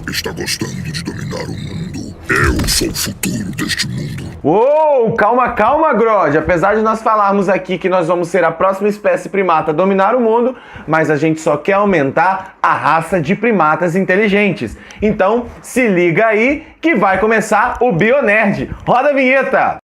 Está gostando de dominar o mundo? Eu sou o futuro deste mundo. Uou, calma, calma, Grod. Apesar de nós falarmos aqui que nós vamos ser a próxima espécie primata a dominar o mundo, mas a gente só quer aumentar a raça de primatas inteligentes. Então, se liga aí que vai começar o Bionerd. Roda a vinheta!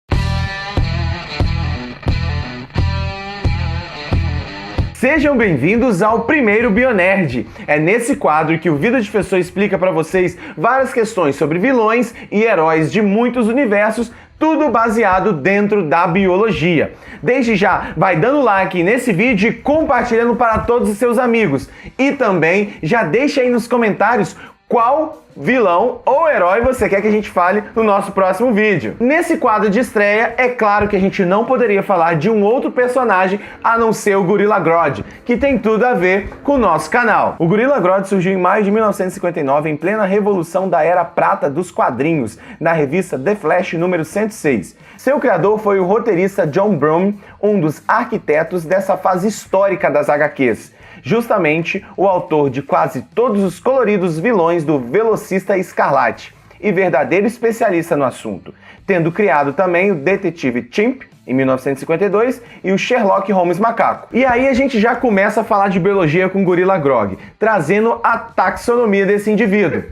Sejam bem-vindos ao primeiro Bionerd. É nesse quadro que o Vida de Pessoa explica para vocês várias questões sobre vilões e heróis de muitos universos, tudo baseado dentro da biologia. Desde já, vai dando like nesse vídeo e compartilhando para todos os seus amigos. E também já deixa aí nos comentários qual vilão ou herói você quer que a gente fale no nosso próximo vídeo. Nesse quadro de estreia, é claro que a gente não poderia falar de um outro personagem a não ser o Gorilla Grodd, que tem tudo a ver com o nosso canal. O Gorilla Grodd surgiu em maio de 1959, em plena revolução da Era Prata dos quadrinhos, na revista The Flash número 106. Seu criador foi o roteirista John Byrne, um dos arquitetos dessa fase histórica das HQs. Justamente o autor de quase todos os coloridos vilões do Velocista Escarlate e verdadeiro especialista no assunto, tendo criado também o Detetive Chimp, em 1952, e o Sherlock Holmes Macaco. E aí a gente já começa a falar de biologia com Gorilla Grodd, trazendo a taxonomia desse indivíduo.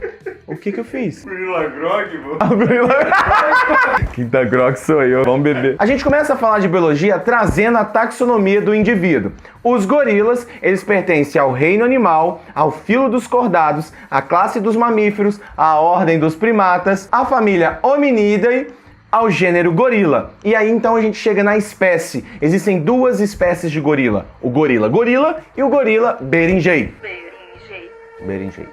O que eu fiz? Gorilla Grodd, mano. O Gorilla... Quinta Grog sou eu, vamos beber. A gente começa a falar de biologia trazendo a taxonomia do indivíduo. Os gorilas, eles pertencem ao reino animal, ao filo dos cordados, à classe dos mamíferos, à ordem dos primatas, à família Hominidae, ao gênero gorila. E aí então a gente chega na espécie. Existem duas espécies de gorila: o gorila gorila e o gorila berinjei.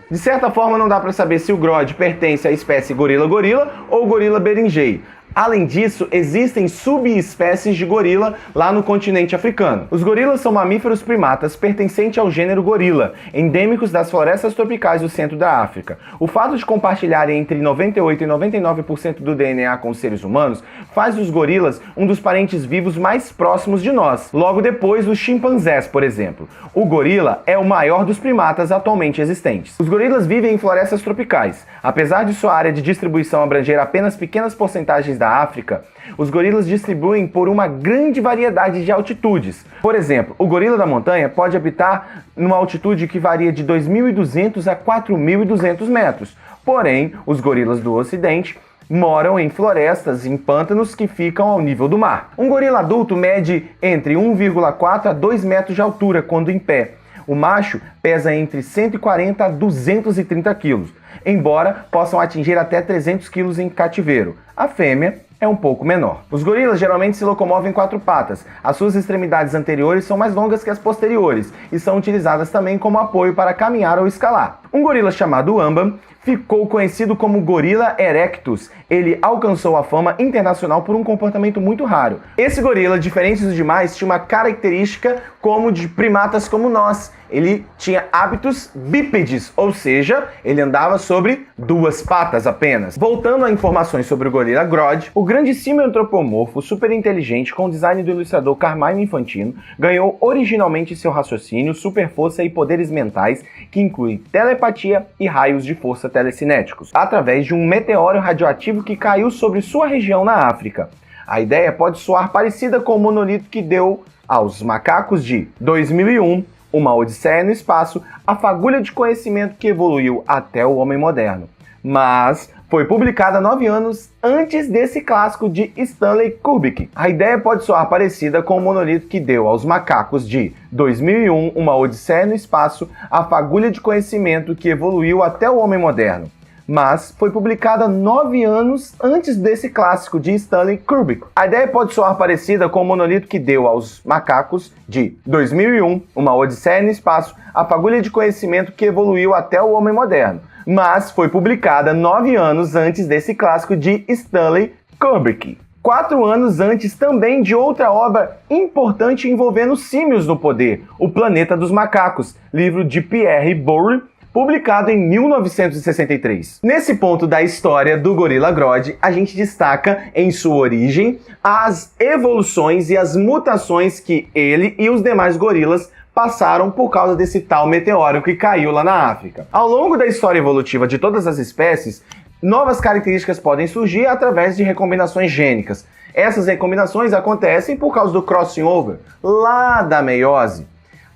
De certa forma não dá para saber se o Grodd pertence à espécie gorila gorila ou gorila berinjei. Além disso, existem subespécies de gorila lá no continente africano. Os gorilas são mamíferos primatas pertencentes ao gênero gorila, endêmicos das florestas tropicais do centro da África. O fato de compartilharem entre 98% e 99% do DNA com os seres humanos faz dos gorilas um dos parentes vivos mais próximos de nós, logo depois dos chimpanzés, por exemplo. O gorila é o maior dos primatas atualmente existentes. Os gorilas vivem em florestas tropicais. Apesar de sua área de distribuição abranger apenas pequenas porcentagens da África, os gorilas distribuem por uma grande variedade de altitudes. Por exemplo, o gorila da montanha pode habitar numa altitude que varia de 2.200 a 4.200 metros. Porém, os gorilas do ocidente moram em florestas e em pântanos que ficam ao nível do mar. Um gorila adulto mede entre 1,4 a 2 metros de altura quando em pé. O macho pesa entre 140 a 230 quilos, embora possam atingir até 300 quilos em cativeiro. A fêmea é um pouco menor. Os gorilas geralmente se locomovem em 4 patas. As suas extremidades anteriores são mais longas que as posteriores e são utilizadas também como apoio para caminhar ou escalar. Um gorila chamado Amba ficou conhecido como Gorilla erectus. Ele alcançou a fama internacional por um comportamento muito raro. Esse gorila, diferente dos demais, tinha uma característica como de primatas como nós. Ele tinha hábitos bípedes, ou seja, ele andava sobre 2 patas apenas. Voltando a informações sobre o Gorilla Grodd, o grande símio antropomorfo super inteligente com o design do ilustrador Carmine Infantino ganhou originalmente seu raciocínio, super força e poderes mentais, que incluem telepatia e raios de força telecinéticos, através de um meteoro radioativo que caiu sobre sua região na África. A ideia pode soar parecida com o monolito que deu aos macacos de 2001, Uma Odisseia no Espaço, a fagulha de conhecimento que evoluiu até o homem moderno. Mas foi publicada 9 anos antes desse clássico de Stanley Kubrick. A ideia pode soar parecida com o monolito que deu aos macacos de 2001, Uma Odisseia no Espaço, a fagulha de conhecimento que evoluiu até o homem moderno. Mas foi publicada 9 anos antes desse clássico de Stanley Kubrick. A ideia pode soar parecida com o monolito que deu aos macacos de 2001, Uma Odisseia no Espaço, a fagulha de conhecimento que evoluiu até o homem moderno. Mas foi publicada 9 anos antes desse clássico de Stanley Kubrick. 4 anos antes também de outra obra importante envolvendo símios no poder, O Planeta dos Macacos, livro de Pierre Boulle, publicado em 1963. Nesse ponto da história do Gorilla Grodd, a gente destaca em sua origem as evoluções e as mutações que ele e os demais gorilas passaram por causa desse tal meteoro que caiu lá na África. Ao longo da história evolutiva de todas as espécies, novas características podem surgir através de recombinações gênicas. Essas recombinações acontecem por causa do crossing over, lá da meiose.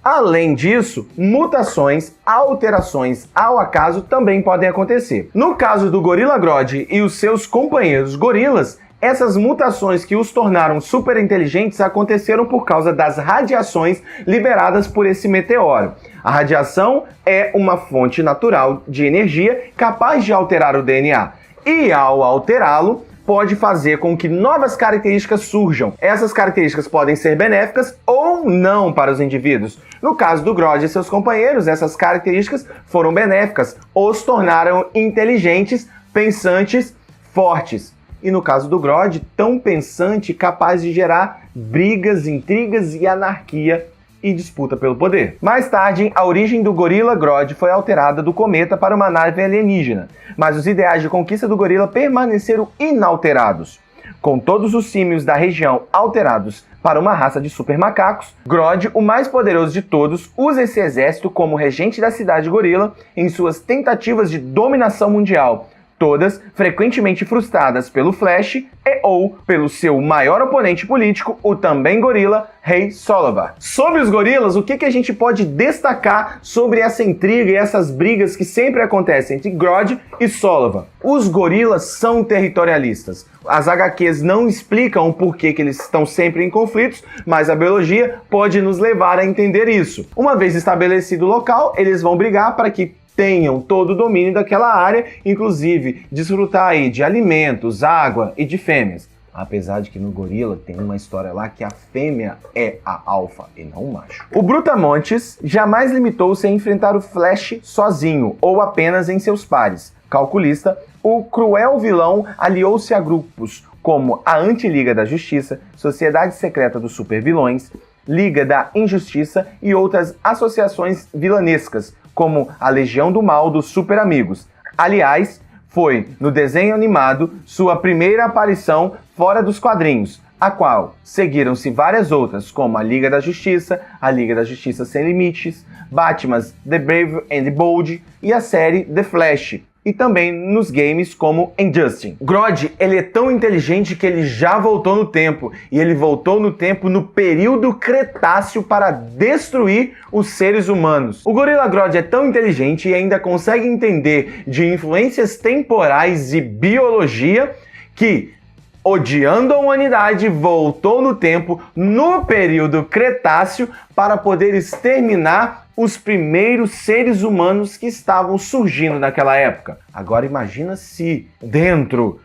Além disso, mutações, alterações ao acaso também podem acontecer. No caso do gorila Grodd e os seus companheiros gorilas, essas mutações que os tornaram super inteligentes aconteceram por causa das radiações liberadas por esse meteoro. A radiação é uma fonte natural de energia capaz de alterar o DNA. E ao alterá-lo, pode fazer com que novas características surjam. Essas características podem ser benéficas ou não para os indivíduos. No caso do Grodd e seus companheiros, essas características foram benéficas, os tornaram inteligentes, pensantes, fortes. E no caso do Grodd, tão pensante, capaz de gerar brigas, intrigas e anarquia e disputa pelo poder. Mais tarde, a origem do gorila Grodd foi alterada do cometa para uma nave alienígena, mas os ideais de conquista do gorila permaneceram inalterados. Com todos os símios da região alterados para uma raça de super macacos, Grodd, o mais poderoso de todos, usa esse exército como regente da cidade gorila em suas tentativas de dominação mundial, todas frequentemente frustradas pelo Flash e ou pelo seu maior oponente político, o também gorila Rei Solovar. Sobre os gorilas, o que a gente pode destacar sobre essa intriga e essas brigas que sempre acontecem entre Grodd e Solovar? Os gorilas são territorialistas. As HQs não explicam o porquê que eles estão sempre em conflitos, mas a biologia pode nos levar a entender isso. Uma vez estabelecido o local, eles vão brigar para que tenham todo o domínio daquela área, inclusive desfrutar aí de alimentos, água e de fêmeas. Apesar de que no gorila tem uma história lá que a fêmea é a alfa e não o macho. O Brutamontes jamais limitou-se a enfrentar o Flash sozinho ou apenas em seus pares. Calculista, o cruel vilão aliou-se a grupos como a Anti-Liga da Justiça, Sociedade Secreta dos Supervilões, Liga da Injustiça e outras associações vilanescas, como a Legião do Mal dos Super Amigos. Aliás, foi no desenho animado sua primeira aparição fora dos quadrinhos, a qual seguiram-se várias outras, como a Liga da Justiça, a Liga da Justiça Sem Limites, Batman's The Brave and the Bold e a série The Flash, e também nos games como Injustice. Grodd, ele é tão inteligente que ele já voltou no tempo, e ele voltou no tempo no período Cretáceo para destruir os seres humanos. O gorila Grodd é tão inteligente e ainda consegue entender de influências temporais e biologia que, odiando a humanidade, voltou no tempo no período Cretáceo para poder exterminar os primeiros seres humanos que estavam surgindo naquela época. Agora imagina se dentro,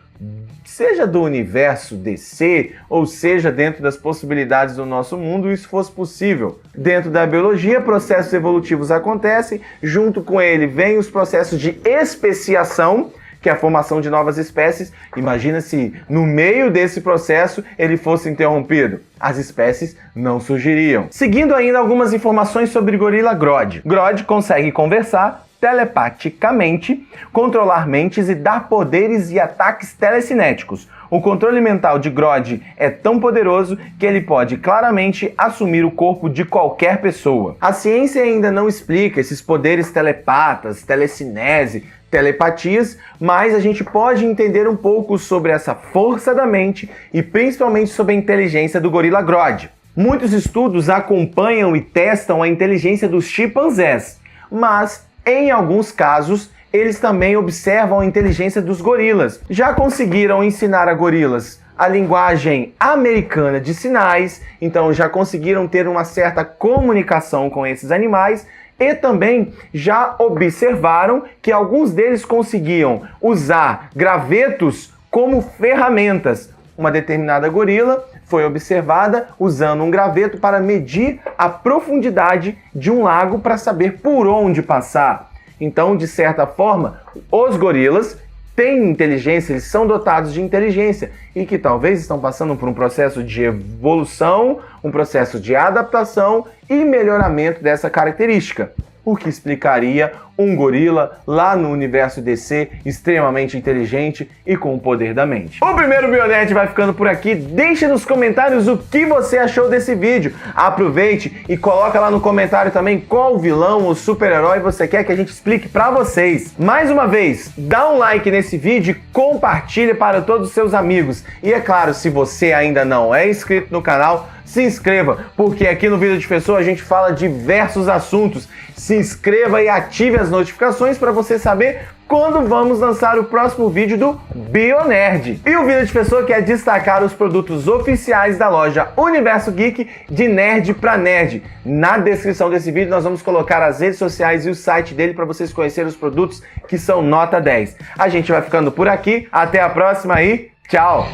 seja do universo DC, ou seja dentro das possibilidades do nosso mundo, isso fosse possível. Dentro da biologia, processos evolutivos acontecem, junto com ele vem os processos de especiação, que é a formação de novas espécies. Imagina se no meio desse processo ele fosse interrompido. As espécies não surgiriam. Seguindo ainda algumas informações sobre gorila Grodd. Grodd consegue conversar telepaticamente, controlar mentes e dar poderes e ataques telecinéticos. O controle mental de Grodd é tão poderoso que ele pode claramente assumir o corpo de qualquer pessoa. A ciência ainda não explica esses poderes telepatas, telecinese, telepatias, mas a gente pode entender um pouco sobre essa força da mente e principalmente sobre a inteligência do gorila Grodd. Muitos estudos acompanham e testam a inteligência dos chimpanzés, mas em alguns casos eles também observam a inteligência dos gorilas. Já conseguiram ensinar a gorilas a linguagem americana de sinais, então já conseguiram ter uma certa comunicação com esses animais. E também já observaram que alguns deles conseguiam usar gravetos como ferramentas. Uma determinada gorila foi observada usando um graveto para medir a profundidade de um lago para saber por onde passar. Então, de certa forma, os gorilas têm inteligência, eles são dotados de inteligência e que talvez estão passando por um processo de evolução, um processo de adaptação e melhoramento dessa característica. o que explicaria um gorila lá no universo DC, extremamente inteligente e com o poder da mente. O primeiro Bionerd vai ficando por aqui. Deixe nos comentários o que você achou desse vídeo. Aproveite e coloca lá no comentário também qual vilão ou super-herói você quer que a gente explique pra vocês. Mais uma vez, dá um like nesse vídeo e compartilha para todos os seus amigos. E é claro, se você ainda não é inscrito no canal, se inscreva, porque aqui no Vida de Pessoa a gente fala diversos assuntos. Se inscreva e ative as notificações para você saber quando vamos lançar o próximo vídeo do Bionerd. E o Vida de Pessoa quer destacar os produtos oficiais da loja Universo Geek de nerd pra nerd. Na descrição desse vídeo nós vamos colocar as redes sociais e o site dele para vocês conhecerem os produtos que são nota 10. A gente vai ficando por aqui, até a próxima e tchau!